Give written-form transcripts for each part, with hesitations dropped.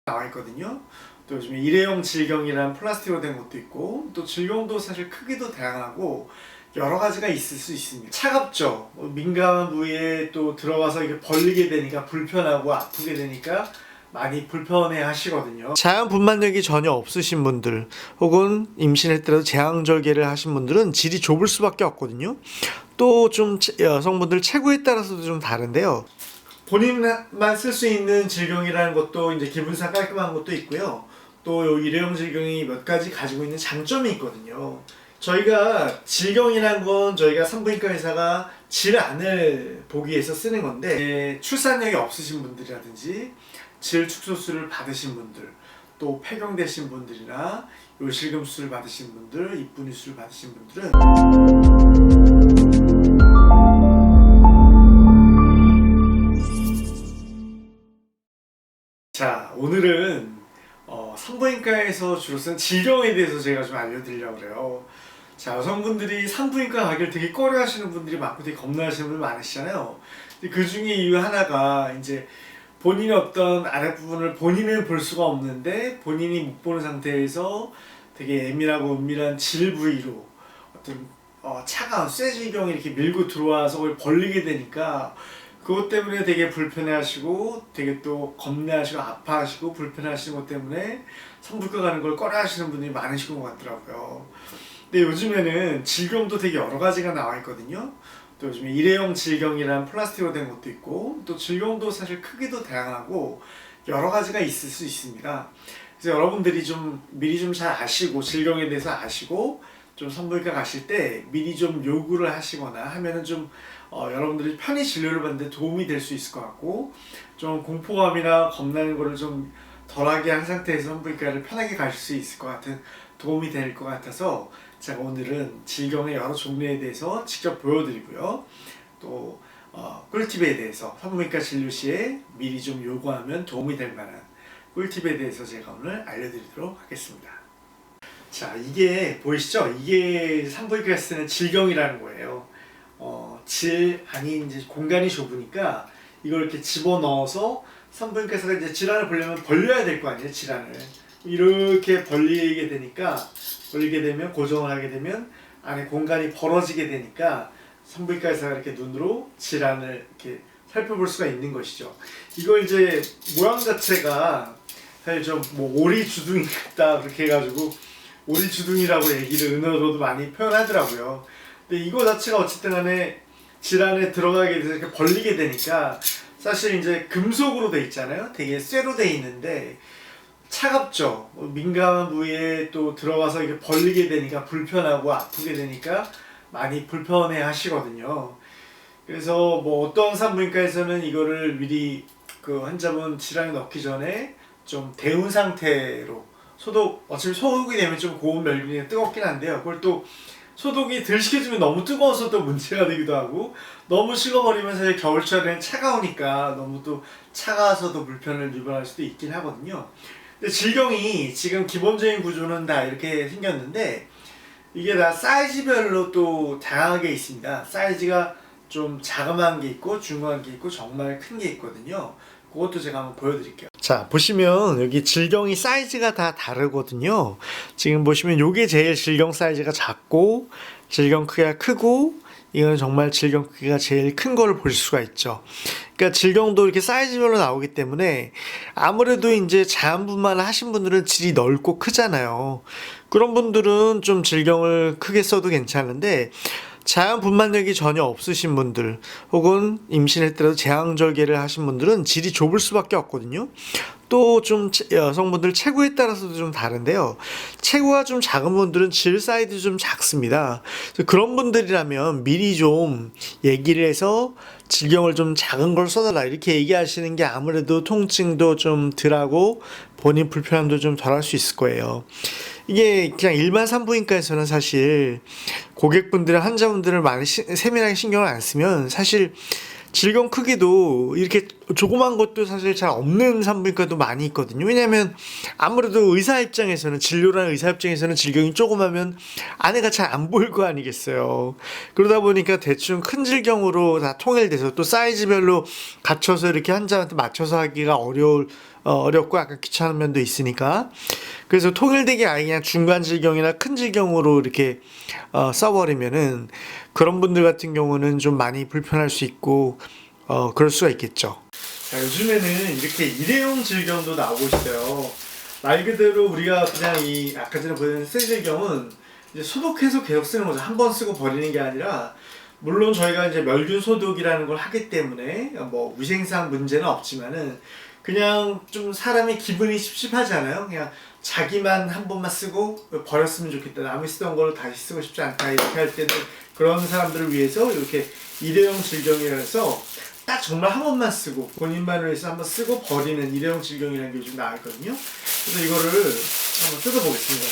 나와 있거든요. 또 요즘에 일회용 질경이란 플라스틱으로 된 것도 있고, 또 질경도 사실 크기도 다양하고 여러 가지가 있을 수 있습니다. 차갑죠. 민감한 부위에 또 들어가서 이게 벌리게 되니까 불편하고 아프게 되니까 많이 불편해 하시거든요. 자연 분만력이 전혀 없으신 분들, 혹은 임신했더라도 제왕절개를 하신 분들은 질이 좁을 수밖에 없거든요. 또 좀 여성분들 체구에 따라서도 좀 다른데요. 본인만 쓸 수 있는 질경이라는 것도 이제 기분상 깔끔한 것도 있고요. 또 일회용 질경이 몇 가지 가지고 있는 장점이 있거든요. 저희가 질경이란 건 저희가 산부인과 의사가 질환을 보기 위해서 쓰는 건데, 출산력이 없으신 분들이라든지 질 축소수를 받으신 분들, 또 폐경되신 분들이나 요실금수를 받으신 분들, 입분유수를 받으신 분들은 자, 오늘은 산부인과에서 주로 쓰는 질경에 대해서 제가 좀 알려드리려고 그래요. 자, 여성분들이 산부인과 가기를 되게 꺼려하시는 분들이 많고 되게 겁나하시는 분들 많으시잖아요. 근데 그 중에 이유 하나가 이제 본인의 어떤 아랫부분을 본인은 볼 수가 없는데 본인이 못 보는 상태에서 되게 예민하고 은밀한 질 부위로 어떤 차가운 쇠질경이 이렇게 밀고 들어와서 그걸 벌리게 되니까 그것 때문에 되게 불편해하시고 되게 또 겁내하시고 아파하시고 불편해하시는 것 때문에 산부인과 가는 걸 꺼려하시는 분들이 많으신 것 같더라고요. 근데 요즘에는 질경도 되게 여러 가지가 나와 있거든요. 또 요즘에 일회용 질경이란 플라스틱으로 된 것도 있고, 또 질경도 사실 크기도 다양하고 여러 가지가 있을 수 있습니다. 그래서 여러분들이 좀 미리 좀 잘 아시고 질경에 대해서 아시고 좀 산부인과 가실 때 미리 좀 요구를 하시거나 하면은 좀 여러분들이 편히 진료를 받는데 도움이 될 수 있을 것 같고, 좀 공포감이나 겁나는 거를 좀 덜하게 한 상태에서 산부인과를 편하게 가실 수 있을 것 같은 도움이 될 것 같아서 제가 오늘은 질경의 여러 종류에 대해서 직접 보여드리고요. 또 꿀팁에 대해서 산부인과 진료 시에 미리 좀 요구하면 도움이 될 만한 꿀팁에 대해서 제가 오늘 알려드리도록 하겠습니다. 자, 이게 보이시죠? 이게 산부인과에서 쓰는 질경이라는 거예요. 질 안이 이제 공간이 좁으니까 이걸 이렇게 집어넣어서 산부인과에서 이제 질환을 보려면 벌려야 될 거 아니에요, 질환을. 이렇게 벌리게 되면 고정을 하게 되면 안에 공간이 벌어지게 되니까 산부인과 의사가 이렇게 눈으로 질환을 이렇게 살펴볼 수가 있는 것이죠. 이거 이제 모양 자체가 사실 좀 뭐 오리 주둥이 같다 그렇게 해가지고 오리 주둥이라고 얘기를 은어로도 많이 표현하더라고요. 근데 이거 자체가 어쨌든 간에 질환에 들어가게 돼서 이렇게 벌리게 되니까 사실 이제 금속으로 돼 있잖아요. 되게 쇠로 돼 있는데 차갑죠. 민감한 부위에 또 들어가서 이게 벌리게 되니까 불편하고 아프게 되니까 많이 불편해 하시거든요. 그래서 뭐 어떤 산부인과에서는 이거를 미리 그 환자분 질환에 넣기 전에 좀 데운 상태로 소독, 어차피 소독이 되면 좀 고온 멸균이 뜨겁긴 한데요. 그걸 또 소독이 덜 시켜주면 너무 뜨거워서 또 문제가 되기도 하고, 너무 식어버리면 사실 겨울철에는 차가우니까 너무 또 차가워서도 불편을 유발할 수도 있긴 하거든요. 근데 질경이 지금 기본적인 구조는 다 이렇게 생겼는데 이게 다 사이즈별로 또 다양하게 있습니다. 사이즈가 좀 자그마한 게 있고 중요한 게 있고 정말 큰 게 있거든요. 그것도 제가 한번 보여드릴게요. 자, 보시면 여기 질경이 사이즈가 다 다르거든요. 지금 보시면 요게 제일 질경 사이즈가 작고 질경 크기가 크고, 이건 정말 질경 크기가 제일 큰 거를 볼 수가 있죠. 그러니까 질경도 이렇게 사이즈별로 나오기 때문에 아무래도 이제 자연분만을 하신 분들은 질이 넓고 크잖아요. 그런 분들은 좀 질경을 크게 써도 괜찮은데, 자연 분만력이 전혀 없으신 분들, 혹은 임신했더라도 제왕절개를 하신 분들은 질이 좁을 수밖에 없거든요. 또 좀 여성분들 체구에 따라서도 좀 다른데요. 체구가 좀 작은 분들은 질 사이즈도 좀 작습니다. 그런 분들이라면 미리 좀 얘기를 해서 질경을 좀 작은 걸 써달라 이렇게 얘기하시는 게 아무래도 통증도 좀 덜하고 본인 불편함도 좀 덜 할 수 있을 거예요. 이게 그냥 일반 산부인과에서는 사실 고객분들이나 환자분들을 많이 세밀하게 신경을 안 쓰면 사실 질경 크기도 이렇게 조그만 것도 사실 잘 없는 산부인과도 많이 있거든요. 왜냐면 아무래도 의사 입장에서는 진료라는 의사 입장에서는 질경이 조그마면 안에가 잘 안 보일 거 아니겠어요. 그러다 보니까 대충 큰 질경으로 다 통일돼서 또 사이즈별로 갖춰서 이렇게 환자한테 맞춰서 하기가 어렵고 약간 귀찮은 면도 있으니까 그래서 통일되게 아예 그냥 중간 질경이나 큰 질경으로 이렇게 써버리면은 그런 분들 같은 경우는 좀 많이 불편할 수 있고 그럴 수가 있겠죠. 자, 요즘에는 이렇게 일회용 질경도 나오고 있어요. 말 그대로 우리가 그냥 이 아까 전에 보여준 쇠질경은 이제 소독해서 계속 쓰는 거죠. 한 번 쓰고 버리는 게 아니라 물론 저희가 이제 멸균 소독이라는 걸 하기 때문에 뭐 위생상 문제는 없지만은 그냥 좀 사람이 기분이 찝찝하잖아요. 그냥 자기만 한 번만 쓰고 버렸으면 좋겠다. 남이 쓰던 걸 다시 쓰고 싶지 않다. 이렇게 할 때는 그런 사람들을 위해서 이렇게 일회용 질경이라 해서 딱 정말 한 번만 쓰고 본인만을 위해서 한번 쓰고 버리는 일회용 질경이라는 게 요즘 나왔거든요. 그래서 이거를 한번 뜯어보겠습니다.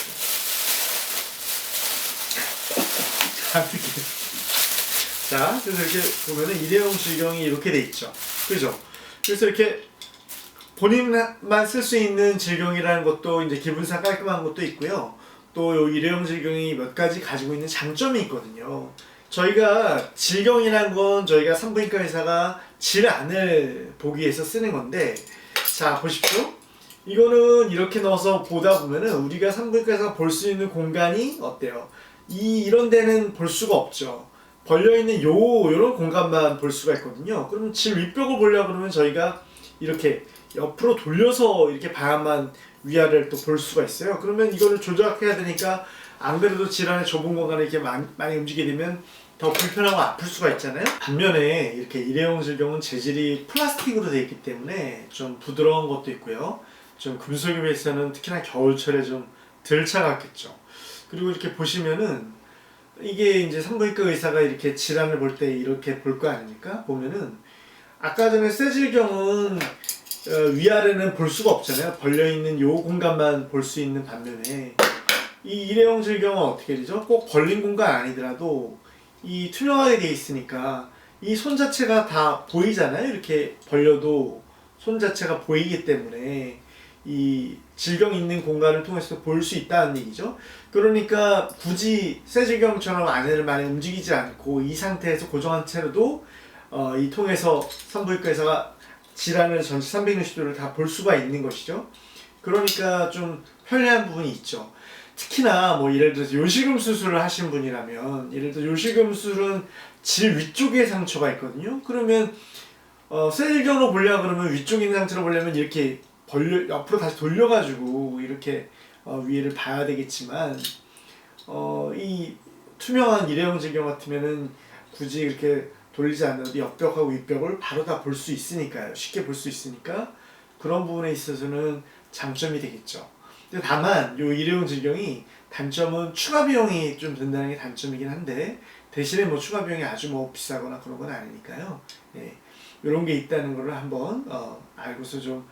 자, 그래서 이렇게 보면은 일회용 질경이 이렇게 돼 있죠. 그죠? 그래서 이렇게 본인만 쓸 수 있는 질경이라는 것도 이제 기분상 깔끔한 것도 있고요. 또 일회용 질경이 몇 가지 가지고 있는 장점이 있거든요. 저희가 질경이란 건 저희가 산부인과 의사가 질환을 보기 위해서 쓰는 건데, 자 보십시오. 이거는 이렇게 넣어서 보다 보면은 우리가 산부인과에서 볼 수 있는 공간이 어때요? 이런 데는 볼 수가 없죠. 벌려 있는 요런 공간만 볼 수가 있거든요. 그럼 질 윗벽을 보려고 그러면 저희가 이렇게 옆으로 돌려서 이렇게 봐야만 위아래를 또 볼 수가 있어요. 그러면 이거를 조작해야 되니까 안 그래도 질환의 좁은 공간을 이렇게 많이 움직이게 되면 더 불편하고 아플 수가 있잖아요. 반면에 이렇게 일회용 질경은 재질이 플라스틱으로 되어 있기 때문에 좀 부드러운 것도 있고요. 좀 금속에 비해서는 특히나 겨울철에 좀 덜 차갑겠죠. 그리고 이렇게 보시면은 이게 이제 산부인과 의사가 이렇게 질환을 볼 때 이렇게 볼 거 아닙니까? 보면은 아까 전에 쇠질경은 위아래는 볼 수가 없잖아요. 벌려있는 요 공간만 볼 수 있는 반면에 이 일회용 질경은 어떻게 되죠? 꼭 벌린 공간 아니더라도 이 투명하게 돼 있으니까 이 손 자체가 다 보이잖아요. 이렇게 벌려도 손 자체가 보이기 때문에 이 질경 있는 공간을 통해서 볼 수 있다는 얘기죠. 그러니까 굳이 쇠질경처럼 안에를 많이 움직이지 않고 이 상태에서 고정한 채로도 이 통해서 산부인과 의사가 질환을 전체 360도를 다 볼 수가 있는 것이죠. 그러니까 좀 편리한 부분이 있죠. 특히나 뭐 예를 들어서 요실금 수술을 하신 분이라면 예를 들어 요실금 수술은 질 위쪽에 상처가 있거든요. 그러면 쇠질경으로 보려고 그러면 위쪽에 있는 상처로 보려면 이렇게 옆으로 다시 돌려가지고 이렇게 위를 봐야 되겠지만 이 투명한 일회용 질경 같으면은 굳이 이렇게 돌리지 않아도 옆벽하고 윗벽을 바로 다 볼 수 있으니까요. 쉽게 볼 수 있으니까 그런 부분에 있어서는 장점이 되겠죠. 근데 다만 이 일회용 질경이 단점은 추가 비용이 좀 든다는 게 단점이긴 한데 대신에 뭐 추가 비용이 아주 뭐 비싸거나 그런 건 아니니까요. 예, 이런 게 있다는 거를 한번 알고서 좀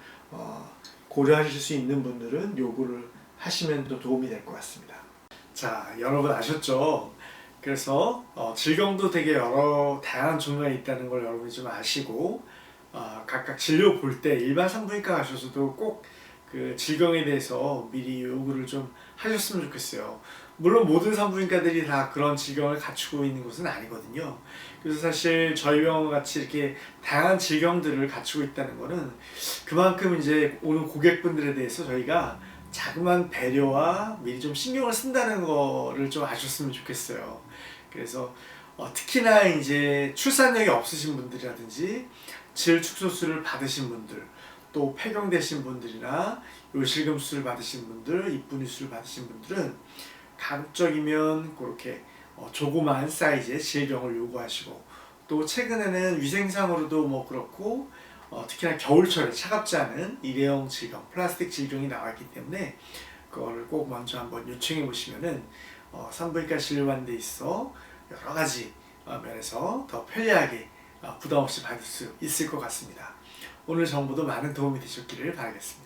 고려하실 수 있는 분들은 요구를 하시면 또 도움이 될 것 같습니다. 자, 여러분 아셨죠? 그래서 질경도 되게 여러 다양한 종류가 있다는 걸 여러분이 좀 아시고 각각 진료 볼 때 일반 산부인과 가셔서도 꼭 그 질경에 대해서 미리 요구를 좀 하셨으면 좋겠어요. 물론 모든 산부인과들이 다 그런 질경을 갖추고 있는 것은 아니거든요. 그래서 사실 저희 병원 같이 이렇게 다양한 질경들을 갖추고 있다는 거는 그만큼 이제 오는 고객분들에 대해서 저희가 자그마한 배려와 미리 좀 신경을 쓴다는 거를 좀 아셨으면 좋겠어요. 그래서 특히나 이제 출산력이 없으신 분들이라든지 질 축소술을 받으신 분들, 또 폐경되신 분들이나 요실금 수술 받으신 분들, 입분이 수술 받으신 분들은 가급적이면 그렇게 조그마한 사이즈의 질경을 요구하시고 또 최근에는 위생상으로도 뭐 그렇고 특히나 겨울철에 차갑지 않은 일회용 질경, 플라스틱 질경이 나왔기 때문에 그거를 꼭 먼저 한번 요청해 보시면은 산부인과 진료하는 데 있어 여러 가지 면에서 더 편리하게 부담 없이 받을 수 있을 것 같습니다. 오늘 정보도 많은 도움이 되셨기를 바라겠습니다.